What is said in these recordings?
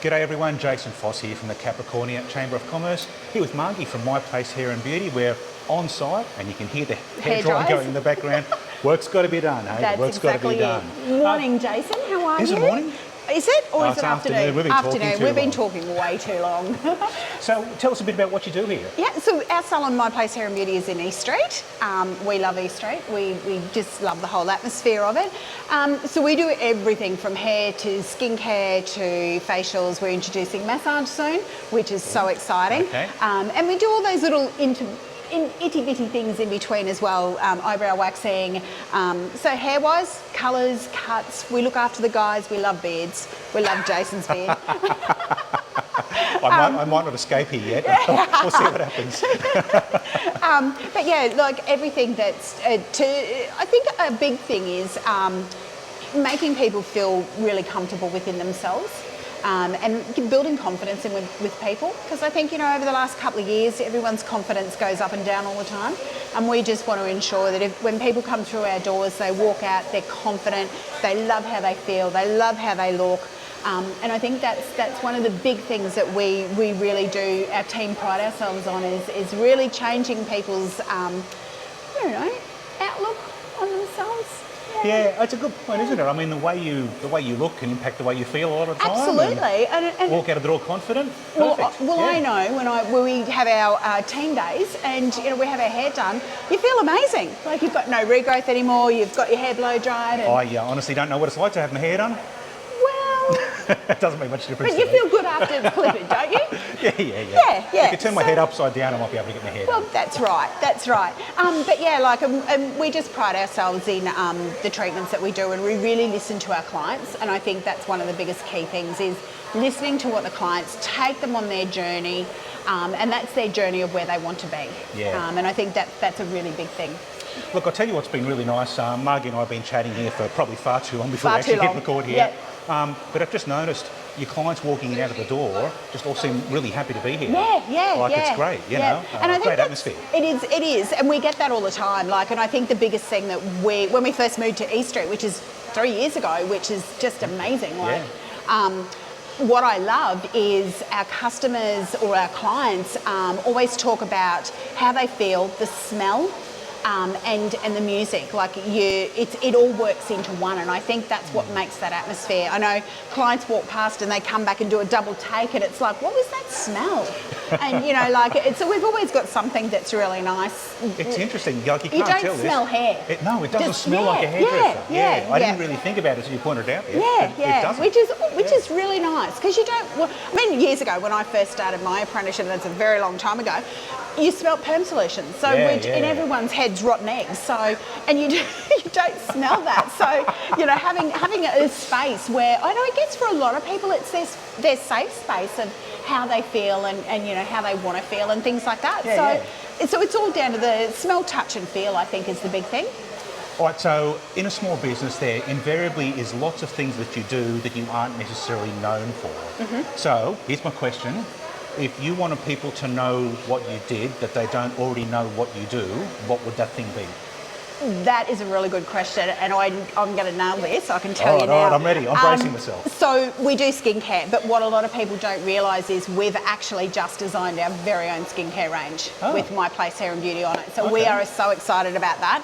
G'day everyone, Jason Foss here from the Capricornia Chamber of Commerce, here with Margie from My Place Hair and Beauty. We're on site and you can hear the hair dryer going in the background. Work's got to be done, hey? That's Work's exactly got to be done. Morning, Jason. How are you? Is it morning? Is it? Or is it's it afternoon? We've been talking way too long. So tell us a bit about what you do here. Yeah, so our salon, My Place Hair and Beauty, is in East Street. We love East Street. We just love the whole atmosphere of it. So we do everything from hair to skincare to facials. We're introducing massage soon, which is so exciting. Okay. And we do all those little itty bitty things in between as well, eyebrow waxing. So hair wise, colours, cuts, we look after the guys, we love beards. We love Jason's beard. I might not escape here yet. We'll see what happens. But yeah, like everything that's, I think a big thing is making people feel really comfortable within themselves. And building confidence with people, because I think, over the last couple of years, everyone's confidence goes up and down all the time, and we just want to ensure that when people come through our doors, they walk out, they're confident, they love how they feel, they love how they look, and I think that's one of the big things that we really do, our team pride ourselves on, is really changing people's, outlook on themselves. Yeah, it's a good point, isn't it? I mean, the way you look can impact the way you feel a lot of the time. Absolutely, and walk out of the door confident. Perfect. Well, I know when we have our team days and we have our hair done, you feel amazing. Like you've got no regrowth anymore. You've got your hair blow dried. And I honestly don't know what it's like to have my hair done. It doesn't make much difference. But you feel good after clipping, don't you? Yeah. Yeah. If you turn my head upside down, I might be able to get my hair done. Well, that's right. But yeah, we just pride ourselves in the treatments that we do, and we really listen to our clients. And I think that's one of the biggest key things is listening to what the clients, take them on their journey, and that's their journey of where they want to be. Yeah. And I think that's a really big thing. Look, I'll tell you what's been really nice. Margie and I have been chatting here for probably far too long before we actually hit record here. Yep. But I've just noticed your clients walking in out of the door just all seem really happy to be here. Yeah. It's great, you know. And I think great atmosphere. It is, and we get that all the time. And I think the biggest thing that when we first moved to East Street, which is 3 years ago, which is just amazing. What I love is our customers or our clients always talk about how they feel, the smell, and the music. It all works into one, and I think that's what makes that atmosphere. I know clients walk past and they come back and do a double take, and it's like, what was that smell? And so we've always got something that's really nice. It's interesting. You can't you don't tell smell this. hair. It doesn't smell like a hairdresser. I didn't really think about it until you pointed it out there. It doesn't. Which is really nice, because you don't. Well, I mean, years ago when I first started my apprenticeship, that's a very long time ago, you smelled perm solutions, in everyone's head's rotten eggs. So, and you don't smell that. So, having a space where I know it gets for a lot of people, it's their safe space of how they feel and how they want to feel and things like that. So it's all down to the smell, touch, and feel. I think is the big thing. All right, so in a small business there invariably is lots of things that you do that you aren't necessarily known for. Mm-hmm. So here's my question. If you wanted people to know what you did, that they don't already know what you do, what would that thing be? That is a really good question, and I'm going to nail this, I can tell you now. All right, I'm ready. I'm bracing myself. So we do skincare, but what a lot of people don't realise is we've actually just designed our very own skincare range with My Place Hair and Beauty on it. So we are so excited about that.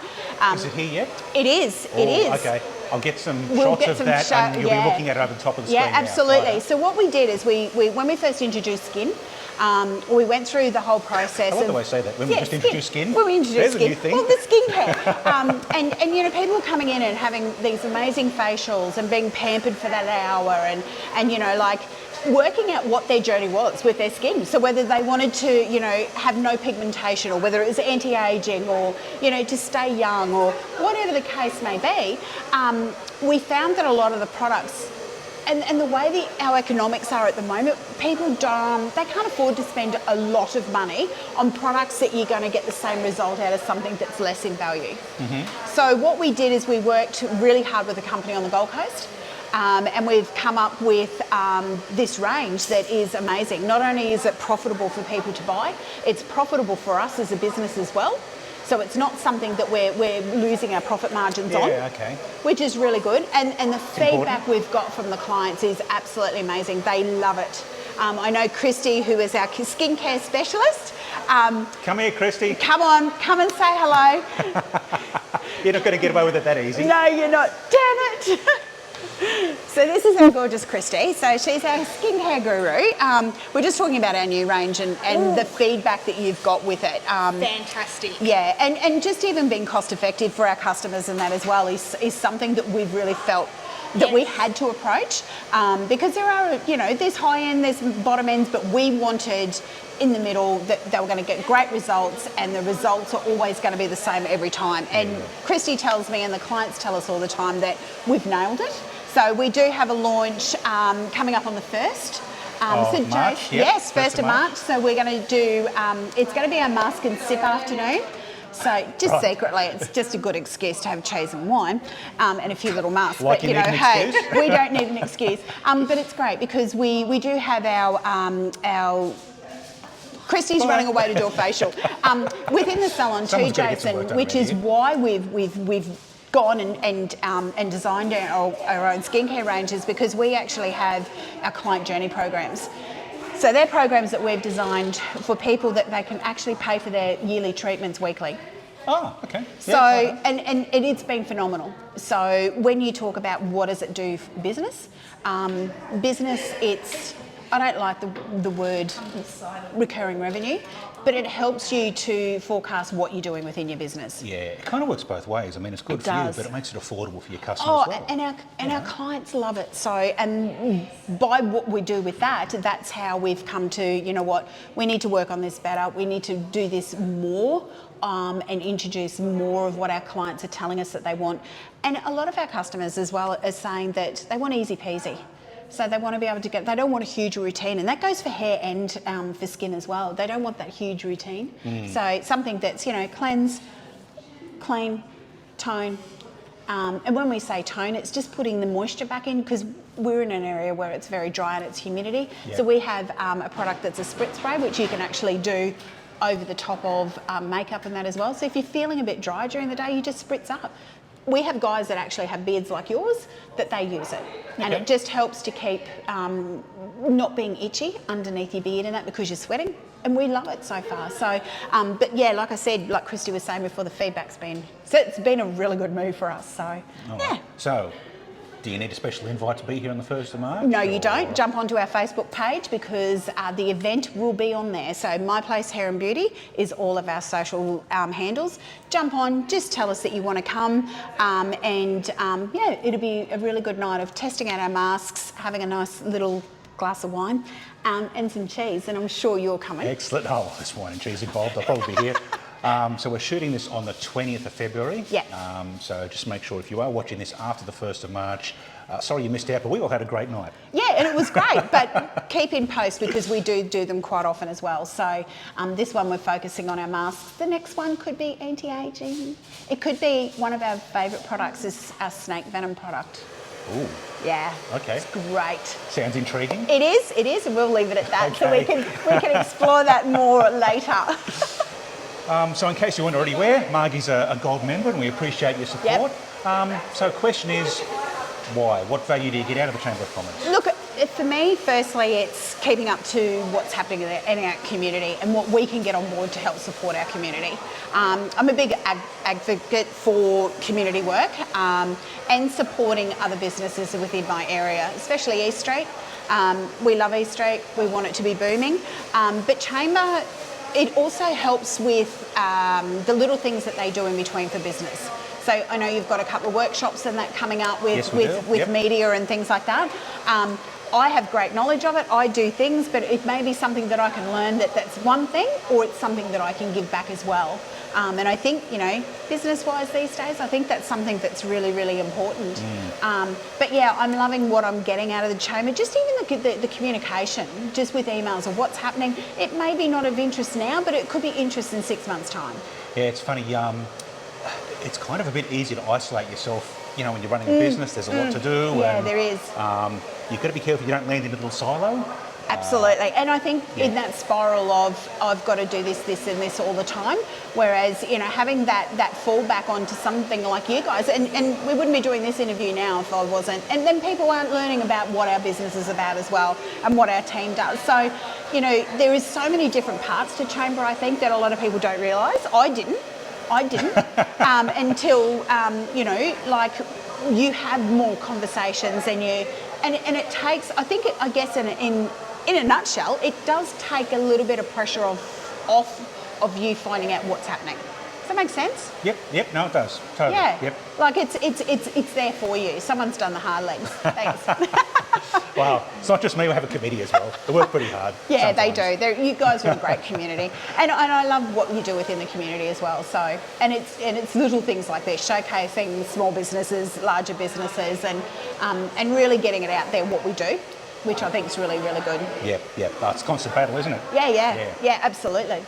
Is it here yet? It is. It is. Okay. I'll get some shots of that, and you'll be looking at it over the top of the screen. Yeah, absolutely. Now. So what we did is when we first introduced skin, we went through the whole process. I love the way you say that. When we just introduced skin. When we introduced skin. A new thing. Well, the skincare. And people are coming in and having these amazing facials and being pampered for that hour and working out what their journey was with their skin. So whether they wanted to, have no pigmentation, or whether it was anti-aging, or, to stay young, or whatever the case may be, we found that a lot of the products and the way our economics are at the moment, people they can't afford to spend a lot of money on products that you're going to get the same result out of something that's less in value. Mm-hmm. So what we did is we worked really hard with a company on the Gold Coast. And we've come up with this range that is amazing. Not only is it profitable for people to buy, it's profitable for us as a business as well. So it's not something that we're losing our profit margins on. Yeah, okay. Which is really good. And the feedback important. we've got from the clients is absolutely amazing. They love it. I know Christy, who is our skincare specialist. Come here, Christy. Come on, come and say hello. You're not going to get away with it that easy. No, you're not. Damn it. So this is our gorgeous Christy. So she's our skincare guru. We're just talking about our new range and the feedback that you've got with it. Fantastic. Yeah, and just even being cost effective for our customers and that as well is something that we've really felt that we had to approach, because there are, there's high end, there's bottom ends, but we wanted in the middle that they were going to get great results, and the results are always going to be the same every time. And Christy tells me, and the clients tell us all the time, that we've nailed it. So we do have a launch coming up on the 1st. March, yes, 1st of March. So we're going to do, it's going to be our mask and sip afternoon. So just secretly, it's just a good excuse to have cheese and wine and a few little masks. Like but you need an hey, excuse? we don't need an excuse. But it's great because we do have our Christy's running away to do a facial within the salon too, Jason, which is why we've gone and designed our own skincare ranges, because we actually have our client journey programs. So they're programs that we've designed for people that they can actually pay for their yearly treatments weekly. Oh, okay. So, and it's been phenomenal. So when you talk about what does it do for business, it's, I don't like the word recurring revenue, but it helps you to forecast what you're doing within your business. Yeah, it kind of works both ways. I mean, it's good for you, but it makes it affordable for your customers as well. And our clients love it. So, and by what we do with that, that's how we've come to, you know what, we need to work on this better. We need to do this more and introduce more of what our clients are telling us that they want. And a lot of our customers as well are saying that they want easy peasy. So they want to be able to they don't want a huge routine, and that goes for hair and for skin as well. They don't want that huge routine. So something that's, cleanse, clean, tone. And when we say tone, it's just putting the moisture back in, because we're in an area where it's very dry and it's humidity. Yep. So we have a product that's a spritz spray, which you can actually do over the top of makeup and that as well. So if you're feeling a bit dry during the day, you just spritz up. We have guys that actually have beards like yours that they use it. And it just helps to keep not being itchy underneath your beard and that, because you're sweating. And we love it so far. So, but yeah, like I said, like Christy was saying before, the feedback's it's been a really good move for us. So, yeah. So, do you need a special invite to be here on the 1st of March? No, you don't. Jump onto our Facebook page, because the event will be on there. So My Place Hair and Beauty is all of our social handles. Jump on, just tell us that you want to come, it'll be a really good night of testing out our masks, having a nice little glass of wine and some cheese, and I'm sure you're coming. Excellent. Oh, there's wine and cheese involved. I'll probably be here. So we're shooting this on the 20th of February. Yeah. So just make sure if you are watching this after the 1st of March, sorry you missed out, but we all had a great night. Yeah, and it was great, but keep in post, because we do them quite often as well. So this one we're focusing on our masks. The next one could be anti-aging. It could be one of our favourite products is our snake venom product. Ooh. Yeah. Okay. It's great. Sounds intriguing. It is, and we'll leave it at that. Okay. So we can explore that more later. So in case you weren't already aware, Margie's a gold member, and we appreciate your support. Yep. So the question is, why? What value do you get out of the Chamber of Commerce? Look, for me, firstly, it's keeping up to what's happening in our community and what we can get on board to help support our community. I'm a big advocate for community work and supporting other businesses within my area, especially East Street. We love East Street. We want it to be booming. But Chamber, it also helps with the little things that they do in between for business. So I know you've got a couple of workshops and that coming up with media and things like that. I have great knowledge of it. I do things, but it may be something that I can learn that's one thing, or it's something that I can give back as well. And I think, business-wise these days, I think that's something that's really, really important. But yeah, I'm loving what I'm getting out of the Chamber. Just even the communication, just with emails of what's happening. It may be not of interest now, but it could be interest in 6 months' time. Yeah, it's funny. It's kind of a bit easy to isolate yourself. When you're running a business, there's a lot to do. Yeah, there is. You've got to be careful you don't land in a little silo. Absolutely. And I think in that spiral of I've got to do this, this and this all the time, whereas, having that fallback onto something like you guys, and we wouldn't be doing this interview now if I wasn't, and then people aren't learning about what our business is about as well and what our team does. So, there is so many different parts to Chamber, I think, that a lot of people don't realise. I didn't until, you have more conversations and it takes, I guess in a nutshell, it does take a little bit of pressure off of you finding out what's happening. Does that make sense? Yep, no, it does. Totally. Yeah. Yep. Like it's there for you. Someone's done the hard legs. Thanks. Wow, it's not just me, we have a committee as well. They work pretty hard. Yeah, sometimes. They do. You guys are a great community. And I love what you do within the community as well. So, and it's little things like this, showcasing small businesses, larger businesses, and really getting it out there, what we do, which I think is really, really good. Yep. Oh, it's a constant battle, isn't it? Yeah, absolutely.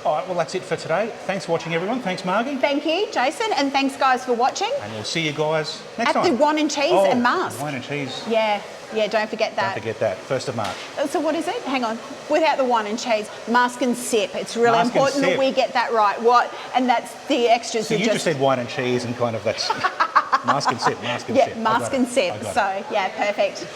All right, well, that's it for today. Thanks for watching, everyone. Thanks, Margie. Thank you, Jason, and thanks, guys, for watching. And we'll see you guys next time. At the Wine and Cheese and Mask. Wine and Cheese. Yeah, don't forget that. Don't forget that, 1st of March. So what is it? Hang on. Without the wine and cheese, mask and sip. It's really important that we get that right. And that's the extras. So you just said wine and cheese and kind of that's mask and sip, mask and sip. So, perfect.